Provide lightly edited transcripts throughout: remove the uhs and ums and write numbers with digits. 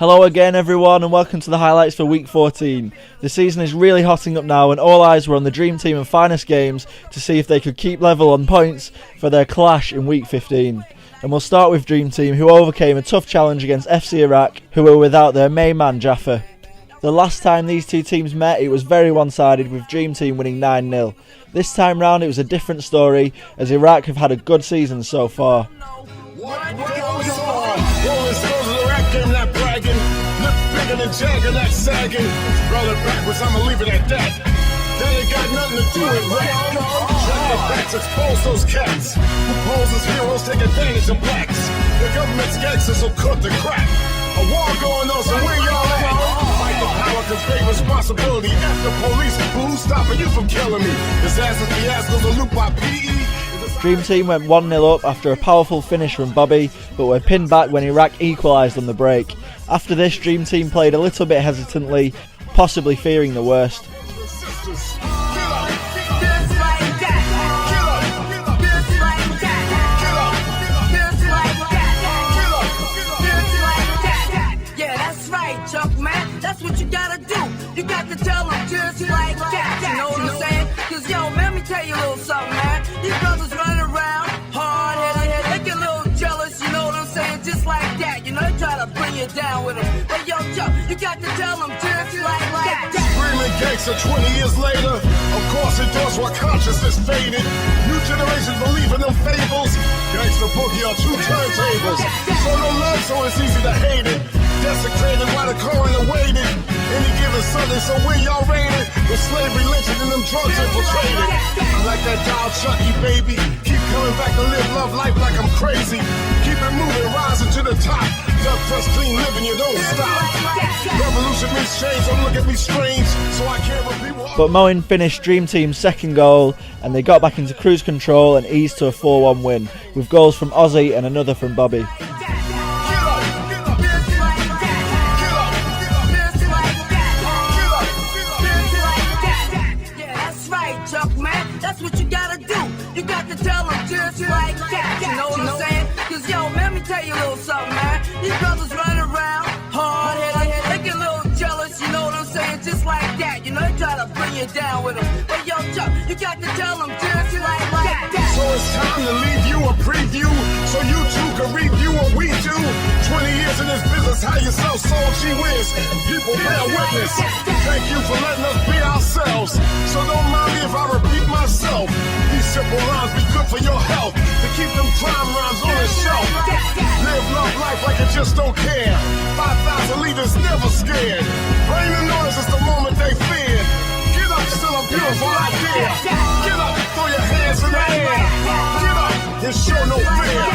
Hello again everyone and welcome to the highlights for week 14. The season is really hotting up now and all eyes were on the Dream Team and Finest games to see if they could keep level on points for their clash in week 15. And we'll start with Dream Team, who overcame a tough challenge against FC Iraq, who were without their main man Jaffa. The last time these two teams met it was very one-sided, with Dream Team winning 9-0. This time round it was a different story as Iraq have had a good season so far. And jagging, that sagging. Brother backwards, I'ma leave it at that. That ain't got nothing to do with rap. Shut your backs, expose those cats who pose as heroes, take advantage of blacks. The government's gangsters will cut the crap. A war going on, so where y'all at? Fight the power, cause great responsibility. After police, who's stopping you from killing me? Disasters, fiascos, a loop by PE. Dream Team went 1-0 up after a powerful finish from Bobby, but were pinned back when Iraq equalised on the break. After this, Dream Team played a little bit hesitantly, possibly fearing the worst. Yeah, that's right, Chuck, man. That's what you gotta do. You got to tell them just like that. You know what I'm saying? Cause yo, man, let me tell you a little something, man. These brothers running around, hard-headed, they get a little jealous, you know what I'm saying? Just like that, you know, they try to bring you down with them. But yo, Chuck, you got to tell them just like that. Screaming gangster 20 years later, of course it does what consciousness faded. New generations believe in them fables. Gangster boogie on two turntables. So no love, so it's easy to hate it. Desecrated while the coroner waited. Any given Sunday, so where y'all raided? With slavery, lynching, and them drugs infiltrated. I like that dial Chucky, baby. Keep coming back to live love life like I'm crazy. Keep it moving, rising to the top. Duck dust, clean living, you don't stop. Revolution means change, don't look at me strange. So I can't repeat what. But Moen finished Dream Team's second goal and they got back into cruise control and eased to a 4-1 win, with goals from Ozzy and another from Bobby. That's what you gotta do. You got to tell them just like that. You know what I'm saying? Cause yo, man, let me tell you a little something, man. These brothers running around, hard-headed, they get a little jealous, you know what I'm saying? Just like that. You know, they try to bring you down with them. But yo, Chuck, you got to tell them just like that. So it's time to leave you a preview, so you too can review what we do. 20 years in this business, how you sell soul, gee whiz. People bear witness. Thank you for letting us be ourselves. So don't mind me if I repeat myself. These simple rhymes be good for your health, to keep them crime rhymes on the shelf. Live love life like you just don't care. 5,000 leaders never scared. Rain and noise is the moment they fear. Get up, still a beautiful idea. Get up, throw your hands in the air. Get up and show no fear.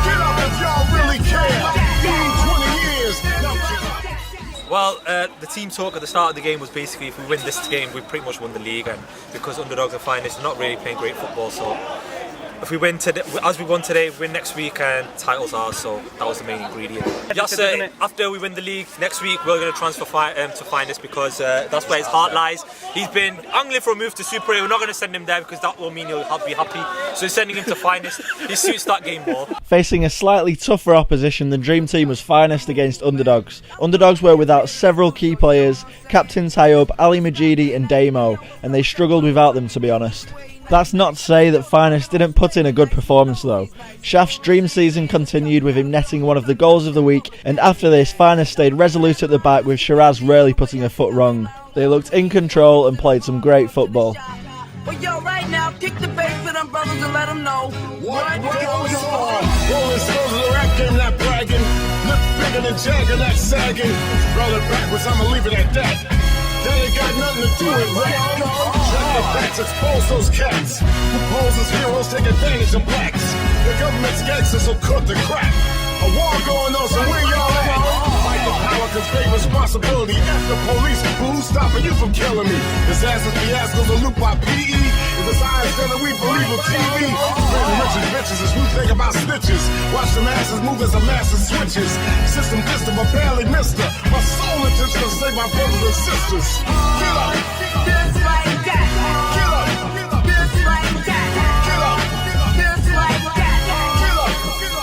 Get up if y'all really care. Been 20 years, now get up. Well, the team talk at the start of the game was basically if we win this game, we pretty much won the league, and because Underdogs are Finest, they're not really playing great football, so if we win today, as we won today, win next week, and titles ours, so that was the main ingredient. Yes, after we win the league next week, we're going to transfer to Finest because that's where his heart lies. He's been angling for a move to Super A. We're not going to send him there because that will mean he'll be happy. So we're sending him to Finest. He suits that game more. Facing a slightly tougher opposition, the Dream Team was Finest against Underdogs. Underdogs were without several key players, Captain Tayyub, Ali Majidi and Damo, and they struggled without them, to be honest. That's not to say that Finest didn't put in a good performance though. Shaf's dream season continued with him netting one of the goals of the week, and after this Finest stayed resolute at the back with Shiraz rarely putting a foot wrong. They looked in control and played some great football. Well, yo, right now, kick the bass for them brothers and let them know what goes on. Rolling stones of the rap game, not bragging. Look bigger than jagging, not sagging. Brother backwards, I'ma leave it at that. That ain't got nothing to do with rap. Shut your backs, expose those cats who pose as heroes, take advantage of blacks. The government's gangsters will cut the crap. A war going on, so where y'all at? Fight the power, cause great responsibility. After police, who's stopping you from killing me? Disasters, fiascos, a loop by PE. Is the science that we believe with TV? Spreading riches, bitches, is who think about snitches. Watch the masses move as the masses switches. System distant, but barely missed her. My soul intention to save my brothers and sisters. Get up, just like that. Get up, just like that. Get up, just like that. Get up,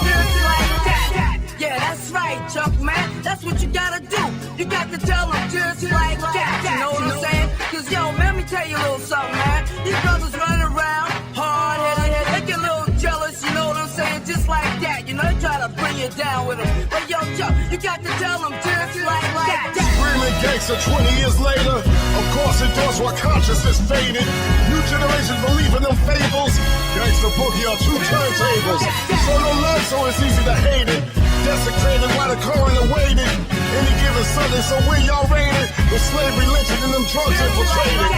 just like that. Yeah, that's right, Chuck, man. That's what you gotta do. You got to tell them just like that, you know what I'm saying? Cause yo, man, let me tell you a little something, man. These brothers running around, hard-headed, they get a little jealous, you know what I'm saying? Just like that, you know, they try to bring you down with them. But yo, you got to tell them just like that. Screaming gangster 20 years later. Of course, endorse what consciousness faded. New generations believe in them fables. Gangster boogie on 2 turntables. So no love, so it's easy to hate it. Desecrated while the coroner waited. Any given Sunday, so where y'all rated? With slavery, lynching, and them drugs infiltrated.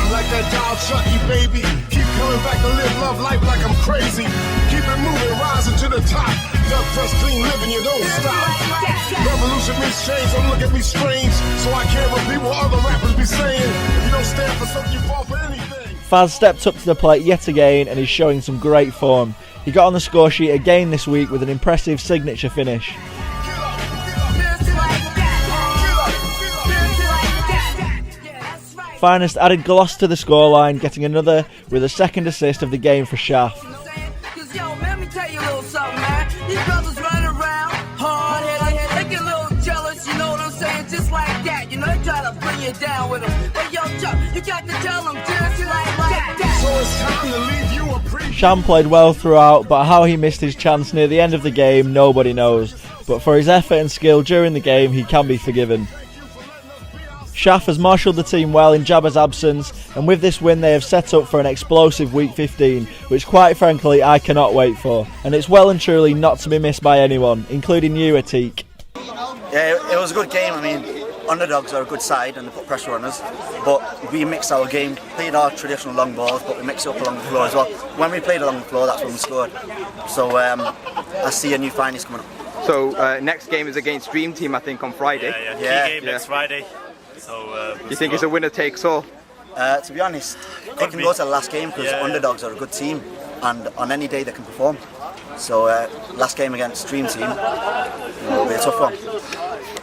Like that dog Chucky, baby. Keep coming back to live love life like I'm crazy. Keep it moving, rising to the top. Duck fresh, clean living, you don't stop. Revolution means change, don't look at me strange. So I can't repeat what other rappers be saying. If you don't stand for something, you fall for anything. Faz stepped up to the plate yet again and is showing some great form. He got on the score sheet again this week with an impressive signature finish. Finest added gloss to the scoreline, getting another with a second assist of the game for Shaf. Cause yo, let me tell you a little something, man. These brothers running around, hard-headed, they get a little jealous, you know what I'm saying? Just like that, you know, they try to bring you down with them. But yo, you got to tell them just like that. So it's time to leave you a preview. Sham played well throughout, but how he missed his chance near the end of the game, nobody knows. But for his effort and skill during the game, he can be forgiven. Shaf has marshalled the team well in Jabba's absence, and with this win they have set up for an explosive Week 15, which quite frankly I cannot wait for, and it's well and truly not to be missed by anyone, including you, Atik. Yeah, it was a good game. I mean, Underdogs are a good side and they put pressure on us, but we mixed our game, played our traditional long balls, but we mixed it up along the floor as well. When we played along the floor, that's when we scored. So I see a new finest coming up. So next game is against Dream Team, I think, on Friday. Key game next Friday. So, Do you think it's a winner takes all? To be honest, it can go to the last game because Underdogs are a good team, and on any day they can perform. So last game against Dream Team will be a tough one.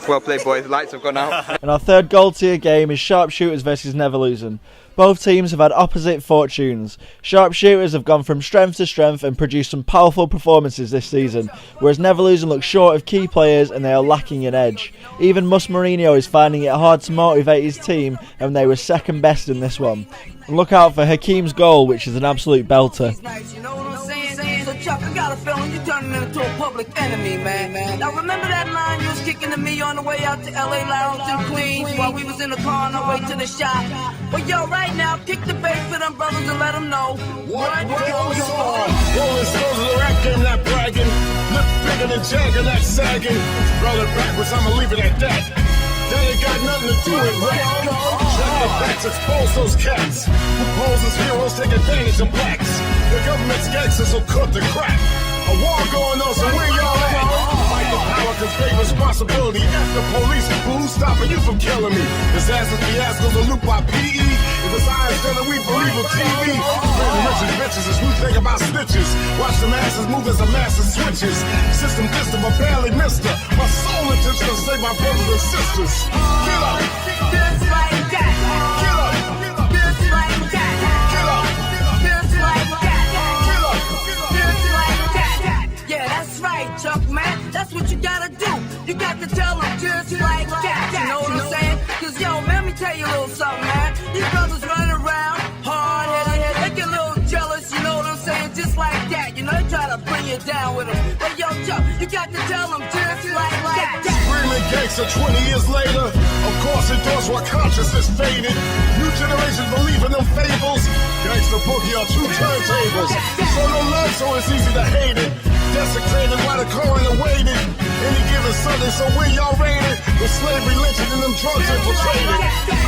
Well played, boys. The lights have gone out. And our third gold tier game is Sharpshooters versus Neverlosing. Both teams have had opposite fortunes. Sharpshooters have gone from strength to strength and produced some powerful performances this season, whereas Neverlosing look short of key players and they are lacking an edge. Even Mus Mourinho is finding it hard to motivate his team, and they were second best in this one. And look out for Hakeem's goal, which is an absolute belter. You know what I'm saying? So Chuck, I got a feeling you turning into a public enemy, man. Now remember that line you was kicking to me on the way out to LA Lounge in Queens while we was in the car on our way to the shop? Well, yo, right now, kick the bass for them brothers and let them know What goes on? Rolling stones of the rap game, not bragging. Look bigger than Jagger, not sagging. Brother backwards, I'ma leave it at that. That ain't got nothing to do with rap. Check the facts, expose those cats who pose as heroes, take advantage of blacks. The government's gangsters will cut the crap. A war going on, so where y'all at? Fight the power, cause great responsibility. F the police, who's stopping you from killing me? Disasters, fiascos, or loop by PE. If it's eyes, then we believe on TV. Spreading riches, bitches, as we think about snitches. Watch the masses move as the masses switches. System distant, but barely missed her. My soul intention to save my brothers and sisters. Kill up. just like that. Kill up. Just like that. Kill up. Just like that. Kill up. Just like that. Yeah, that's right, Chuck, man. That's what you gotta do. You got to tell them just like that. You know what I'm saying? Cause yo, man, let me tell you a little something, man. These brothers running around, hard-headed, they get a little jealous, you know what I'm saying? Just like that. You know, they try to bring you down with them. But yo, Chuck, you got to tell them just like that. Screaming gangster 20 years later. Of course, endorse what consciousness faded. New generations believe in them fables. Gangster boogie on 2 turntables. So no love, so it's easy to hate it. Desecrated while the coroner waited. Any given Sunday, so where y'all rated? With slavery, lynching, and them drugs infiltrated.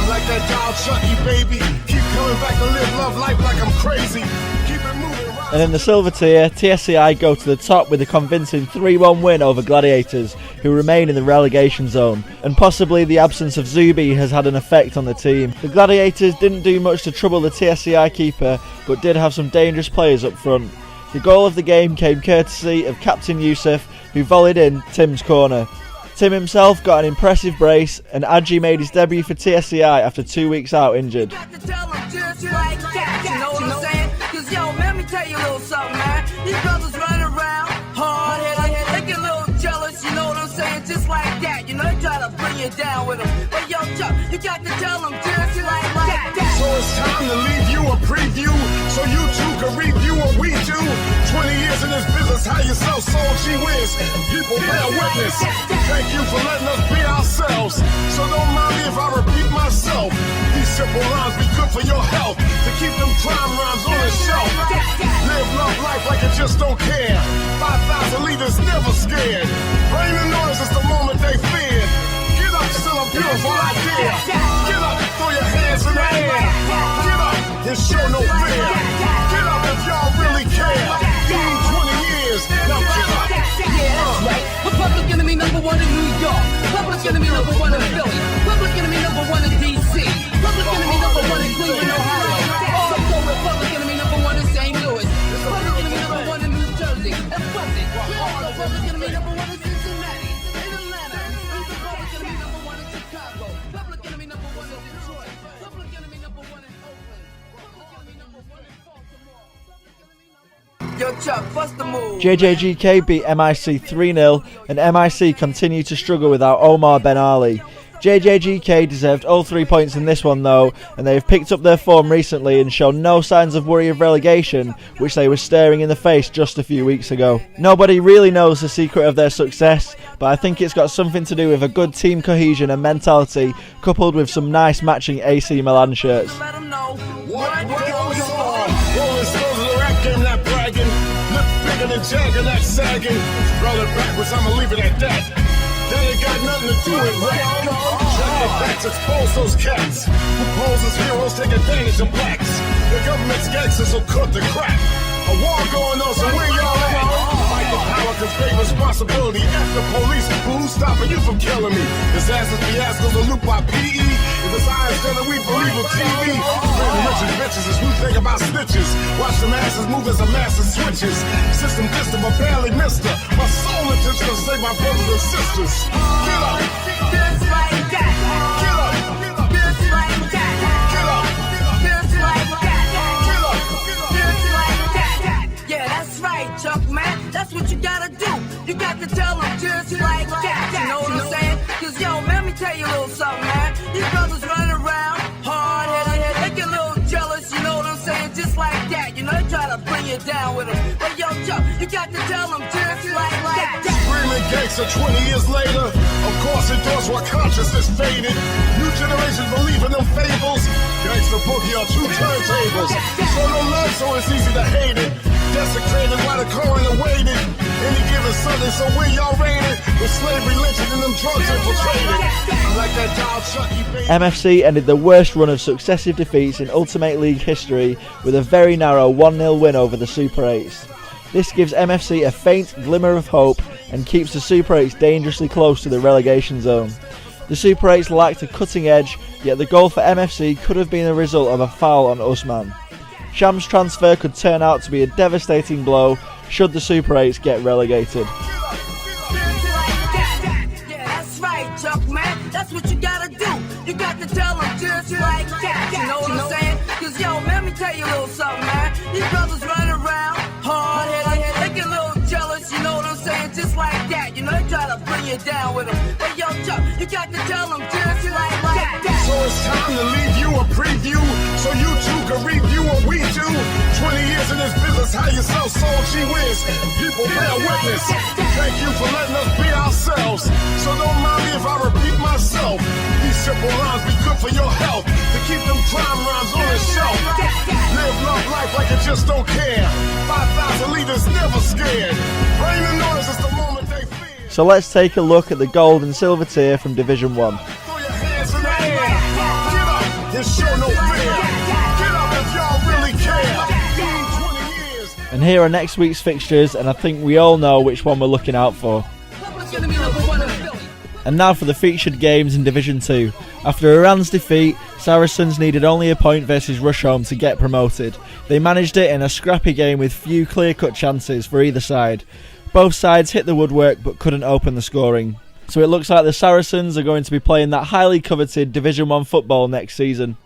Like that dog Chucky, baby. Keep coming back to live love life like I'm crazy. Keep it moving. And in the silver tier, TSCI go to the top with a convincing 3-1 win over Gladiators, who remain in the relegation zone. And possibly the absence of Zubi has had an effect on the team. The Gladiators didn't do much to trouble the TSCI keeper, but did have some dangerous players up front. The goal of the game came courtesy of Captain Yusuf, who volleyed in Tim's corner. Tim himself got an impressive brace, and Adji made his debut for TSCI after 2 weeks out injured. Got to tell them just like that. You know what I'm saying? Cause yo, man, let me tell you a little something, man. These brothers running around, hard-headed, they get a little jealous, you know what I'm saying? Just like that. You know know they try to bring you down with them. But yo, Chuck, you got to tell them just like that. So it's time to leave you a preview, so you too can review what we do. 20 years in this business, how you sell soul, gee whiz. People bear witness. Thank you for letting us be ourselves. So don't mind me if I repeat myself. These simple lines be good for your health, to keep them crime rhymes on the shelf. Live, love life like you just don't care. 5,000 leaders never scared. Rain and noise is the moment they fear. Get up, still a beautiful idea. Get up, throw your hands in the air. Get up and show no fear. Get up if y'all really care. Give me 20 years, now get up. Yeah, that's right. We're public enemy number one in New York. Public enemy number one in Philly. Public enemy number one in DC. Public enemy number one in Cleveland, Ohio. Also, we're public enemy number one in St. Louis. Public enemy number one in New Jersey. And fuck it. Also, public enemy number one in Cincinnati. In Atlanta. Also, public enemy number one in Chicago. Public enemy number one in Detroit. Public enemy number one in Oakland. Public enemy number one in Baltimore. Yo, Chuck, bust the move. JJGK beat MIC 3-0, and MIC continue to struggle without Omar Ben Ali. JJGK deserved all 3 points in this one though, and they have picked up their form recently and shown no signs of worry of relegation, which they were staring in the face just a few weeks ago. Nobody really knows the secret of their success, but I think it's got something to do with a good team cohesion and mentality, coupled with some nice matching AC Milan shirts. Let 'em know What goes on? Rolling stones of the rap game, not bragging. Look bigger than Jagger, not sagging. Roll it backwards, I'ma leave it at that. That ain't got nothing to do with rap. Check the facts, expose those cats who pose as heroes, take advantage of blacks. The government's gangsters will cut the crap. A war going on, so where y'all at? Fight the power, cause great responsibility. F the police, who's stopping you from killing me? Disasters, fiascos, a loop by PE. If it's eyes, then we believe on TV. Living riches, bitches, is who think about snitches. Watch the masses move as the masses switches. System distant, but barely missed her. My soul intention to save my brothers and sisters. Get up! just like that. Get up! Just like that. Get up! Just like that. Get up! Just like that. Yeah, that's right, Chuck, man. That's what you gotta do. You got to tell them just like that. You know what I'm saying? Cause yo, man, let me tell you a little something, man. These brothers running around, hard-headed, they get a little jealous, you know what I'm saying? Just like that. You know, they try to bring you down with them. But yo, Chuck, you got to tell them just like that. Screaming gangster 20 years later. Of course, it does what consciousness faded. New generations believe in them fables. Gangster boogie on 2 turntables. So no love, so it's easy to hate it. Desecrated while the coroner waited. Any given Sunday, so where y'all rated? With slavery lynching and them drugs infiltrated. I like that dial Chucky, baby. MFC ended the worst run of successive defeats in Ultimate League history with a very narrow 1-0 win over the Super 8s. This gives MFC a faint glimmer of hope and keeps the Super 8s dangerously close to the relegation zone. The Super 8s lacked a cutting edge, yet the goal for MFC could have been a result of a foul on Usman. Sham's transfer could turn out to be a devastating blow should the Super 8s get relegated. Yeah, that's right, Chuck, man. That's what you gotta do. You got to tell them just like that. You know what I'm saying? Cause yo, man, let me tell you a little something, man. These brothers running around, hard-headed, they get a little jealous, you know what I'm saying? Just like that. You know, they try to bring you down with them. But yo, Chuck, you got to tell them just like that. So it's time to leave you a preview, so you too can review what we do. 20 years in this business, how you sell soul, gee whiz. People bear witness. Thank you for letting us be ourselves. So don't mind me if I repeat myself. These simple lines be good for your health, to keep them crime rhymes on the shelf. Live, love life like you just don't care. 5,000 leaders never scared. Rain and noise is the moment they fear. So let's take a look at the gold and silver tier from Division 1. Throw your hands in the air. Get up and show no fear. Get up if y'all really care. Give me 20 years. And here are next week's fixtures, and I think we all know which one we're looking out for. Public enemy number one in Philly. And now for the featured games in Division 2. After Iran's defeat, Saracens needed only a point versus Rusholme to get promoted. They managed it in a scrappy game with few clear-cut chances for either side. Both sides hit the woodwork but couldn't open the scoring. So it looks like the Saracens are going to be playing that highly coveted Division 1 football next season.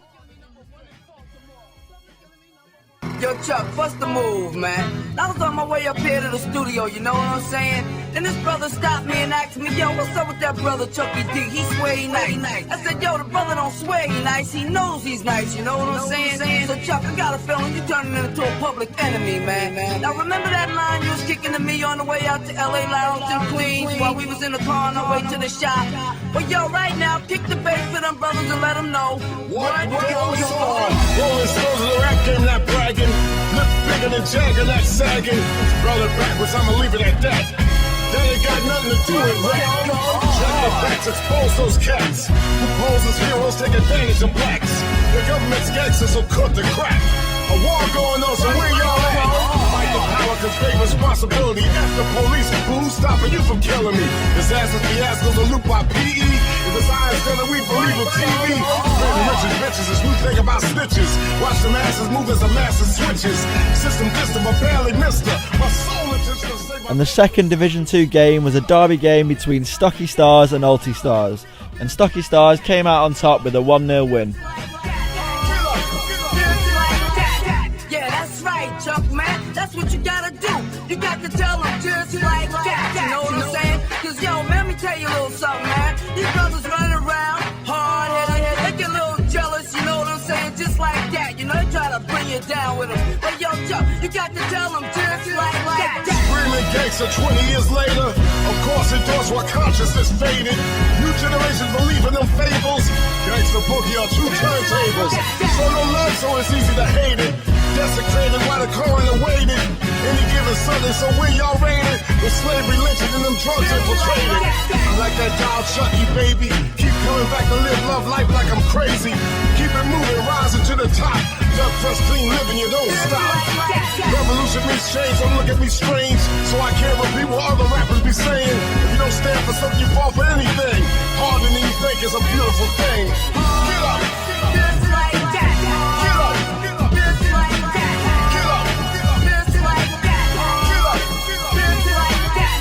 Yo, Chuck, what's the move, man? I was on my way up here to the studio, you know what I'm saying? And this brother stopped me and asked me, yo, what's up with that brother Chucky D? He swear he nice. I said, yo, the brother don't swear he nice, he knows he's nice, you know what I'm saying? So Chuck, I got a feeling you turning into a public enemy, man. Now remember that line you was kicking to me on the way out to LA Lounge in Queens while we was in the car on our way to the shop? Well, yo, right now, kick the bass for them brothers and let them know What goes on? Rolling stones of the rap game, not bragging. Look bigger than Jagger, not sagging. Brother backwards, I'ma leave it at that. That ain't got nothing to do with rap. Check the facts, expose those cats who pose as heroes, take advantage of blacks. The government's gangsters will cut the crap. A war going on, so where y'all at? Fight the power, cause they responsibility. F the police, who's stopping you from killing me? Disasters, fiascos, a loop by PE. If it's eyes, then we believe in TV. Spreading riches, bitches, this new thing about snitches. Watch the masses move as the masses switches. System distant, but barely missed her. My soul is just to say. And the second Division 2 game was a derby game between Stocky Stars and Alty Stars. And Stocky Stars came out on top with a 1-0 win. Chuck, man, that's what you gotta do. You got to tell them just like that. You know what I'm saying? Cause yo, man, let me tell you a little something, man. These brothers running around, hard-headed, they get a little jealous, you know what I'm saying? Just like that, you know, they try to bring you down with them. But yo, Chuck, you got to tell them just like that. Screaming gangster 20 years later. Of course it does while consciousness faded. New generations believe in them fables. Gangsta boogie on 2 turntables. So no love, so it's easy to hate it. Desecrated while the coroner waited. Any given Sunday, so where y'all raided? With slavery lynching and them drugs infiltrated. I like that dog Chucky, baby. Keep coming back to live love life like I'm crazy. Keep it moving, rising to the top. Duck fresh, clean living, you don't stop. Revolution means change, don't look at me strange. So I can't repeat what other rappers be saying. If you don't stand for something, you fall for anything. Harder than you think is a beautiful thing. Get up! Just like that. Get up! Just like that. Get up! Just like that. Get up! Just like that.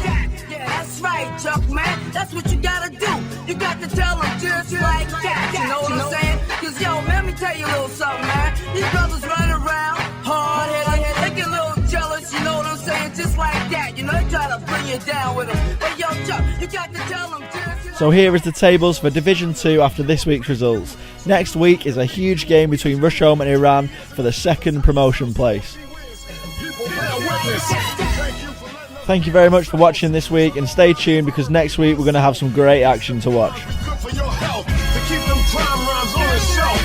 Yeah, that's right, Chuck, man. That's what you gotta do. You got to tell them just like that. You know what I'm saying? Cause yo, man, let me tell you a little something, man. These brothers running around, hard-headed, they get a little jealous, you know what I'm saying? Just like that. You know, they try to bring you down with them. But yo, Chuck, you got to tell them just like. So here is the tables for Division 2 after this week's results. Next week is a huge game between Rusholme and Iran for the second promotion place. Thank you very much for watching this week, and stay tuned because next week we're going to have some great action to watch. Good for your health to keep them crime rhymes on the shelf.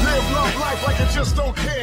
Live love life like you just don't care.